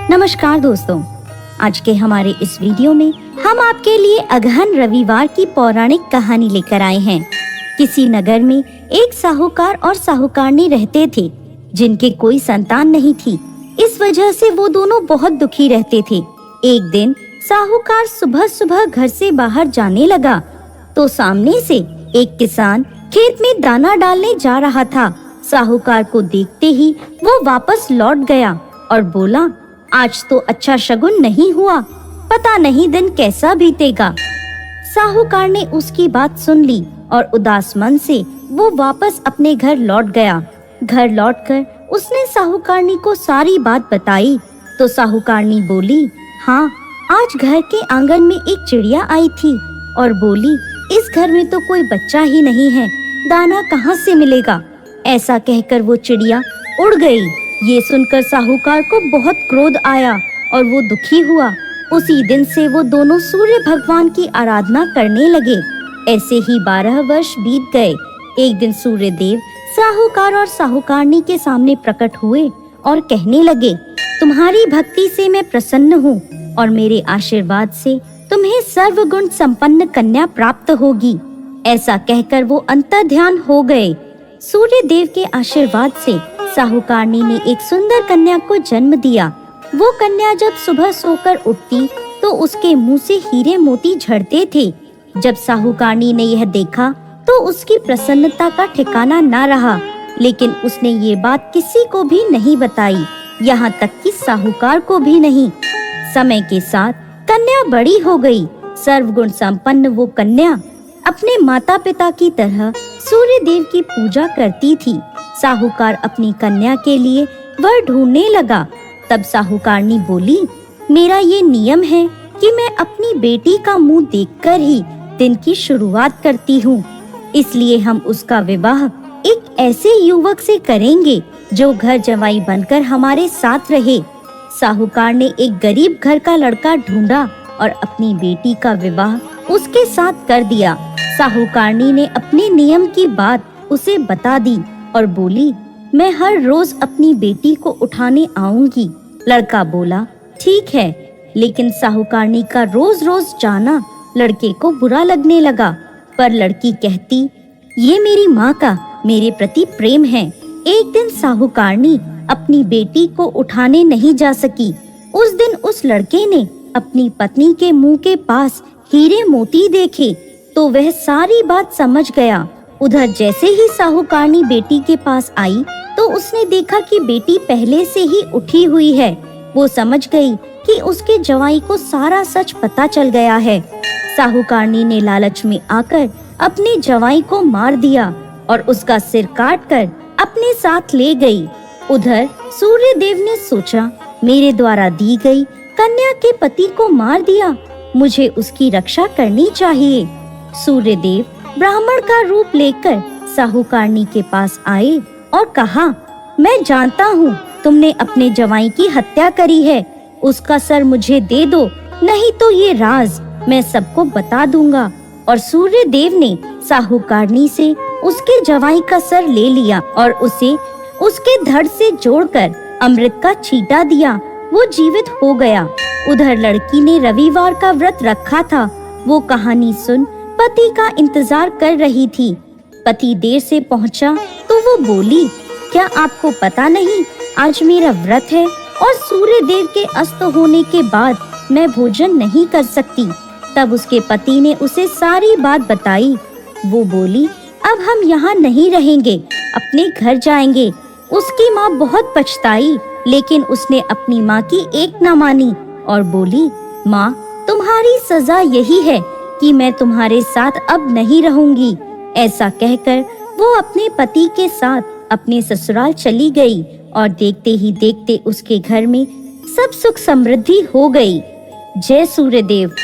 नमस्कार दोस्तों, आज के हमारे इस वीडियो में हम आपके लिए अगहन रविवार की पौराणिक कहानी लेकर आए हैं। किसी नगर में एक साहूकार और साहूकारनी रहते थे जिनके कोई संतान नहीं थी। इस वजह से वो दोनों बहुत दुखी रहते थे। एक दिन साहूकार सुबह सुबह घर से बाहर जाने लगा तो सामने से एक किसान खेत में दाना डालने जा रहा था। साहूकार को देखते ही वो वापस लौट गया और बोला, आज तो अच्छा शगुन नहीं हुआ, पता नहीं दिन कैसा बीतेगा। साहूकार ने उसकी बात सुन ली और उदास मन से वो वापस अपने घर लौट गया। घर लौटकर उसने साहूकारनी को सारी बात बताई तो साहूकारनी बोली, हाँ, आज घर के आंगन में एक चिड़िया आई थी और बोली, इस घर में तो कोई बच्चा ही नहीं है, दाना कहाँ से मिलेगा। ऐसा कहकर वो चिड़िया उड़ गई। ये सुनकर साहूकार को बहुत क्रोध आया और वो दुखी हुआ। उसी दिन से वो दोनों सूर्य भगवान की आराधना करने लगे। ऐसे ही 12 वर्ष बीत गए। एक दिन सूर्य देव साहूकार और साहूकारनी के सामने प्रकट हुए और कहने लगे, तुम्हारी भक्ति से मैं प्रसन्न हूँ और मेरे आशीर्वाद से तुम्हें सर्वगुण संपन्न कन्या प्राप्त होगी। ऐसा कहकर वो अंतर्ध्यान हो गए। सूर्य देव के आशीर्वाद से साहूकारनी ने एक सुंदर कन्या को जन्म दिया। वो कन्या जब सुबह सोकर उठती तो उसके मुंह से हीरे मोती झड़ते थे। जब साहूकारनी ने यह देखा तो उसकी प्रसन्नता का ठिकाना न रहा, लेकिन उसने ये बात किसी को भी नहीं बताई, यहाँ तक कि साहूकार को भी नहीं। समय के साथ कन्या बड़ी हो गई। सर्वगुण संपन्न वो कन्या अपने माता पिता की तरह सूर्य देव की पूजा करती थी। साहूकार अपनी कन्या के लिए वर ढूंढने लगा। तब साहूकारनी बोली, मेरा ये नियम है कि मैं अपनी बेटी का मुंह देखकर ही दिन की शुरुआत करती हूँ, इसलिए हम उसका विवाह एक ऐसे युवक से करेंगे जो घर जवाई बनकर हमारे साथ रहे। साहूकार ने एक गरीब घर का लड़का ढूंढा और अपनी बेटी का विवाह उसके साथ कर दिया। साहूकारनी ने अपने नियम की बात उसे बता दी और बोली, मैं हर रोज अपनी बेटी को उठाने आऊंगी। लड़का बोला, ठीक है, लेकिन साहूकारनी का रोज रोज जाना लड़के को बुरा लगने लगा। पर लड़की कहती, ये मेरी माँ का मेरे प्रति प्रेम है। एक दिन साहूकारनी अपनी बेटी को उठाने नहीं जा सकी। उस दिन उस लड़के ने अपनी पत्नी के मुंह के पास हीरे मोती देखे तो वह सारी बात समझ गया। उधर जैसे ही साहूकारनी बेटी के पास आई तो उसने देखा कि बेटी पहले से ही उठी हुई है। वो समझ गई कि उसके जवाई को सारा सच पता चल गया है। साहूकारनी ने लालच में आकर अपने जवाई को मार दिया और उसका सिर काटकर अपने साथ ले गई। उधर सूर्य देव ने सोचा, मेरे द्वारा दी गई कन्या के पति को मार दिया, मुझे उसकी रक्षा करनी चाहिए। सूर्य देव ब्राह्मण का रूप लेकर साहूकारनी के पास आए और कहा, मैं जानता हूँ तुमने अपने जवाई की हत्या करी है, उसका सर मुझे दे दो, नहीं तो ये राज मैं सबको बता दूंगा। और सूर्य देव ने साहूकारनी से उसके जवाई का सर ले लिया और उसे उसके धड़ से जोड़कर अमृत का छींटा दिया। वो जीवित हो गया। उधर लड़की ने रविवार का व्रत रखा था। वो कहानी सुन पति का इंतजार कर रही थी। पति देर से पहुंचा तो वो बोली, क्या आपको पता नहीं, आज मेरा व्रत है और सूर्य देव के अस्त होने के बाद मैं भोजन नहीं कर सकती। तब उसके पति ने उसे सारी बात बताई। वो बोली, अब हम यहाँ नहीं रहेंगे, अपने घर जाएंगे। उसकी माँ बहुत पछताई, लेकिन उसने अपनी माँ की एक न मानी और बोली, माँ, तुम्हारी सजा यही है कि मैं तुम्हारे साथ अब नहीं रहूंगी। ऐसा कहकर वो अपने पति के साथ अपने ससुराल चली गई और देखते ही देखते उसके घर में सब सुख समृद्धि हो गई। जय सूर्य देव।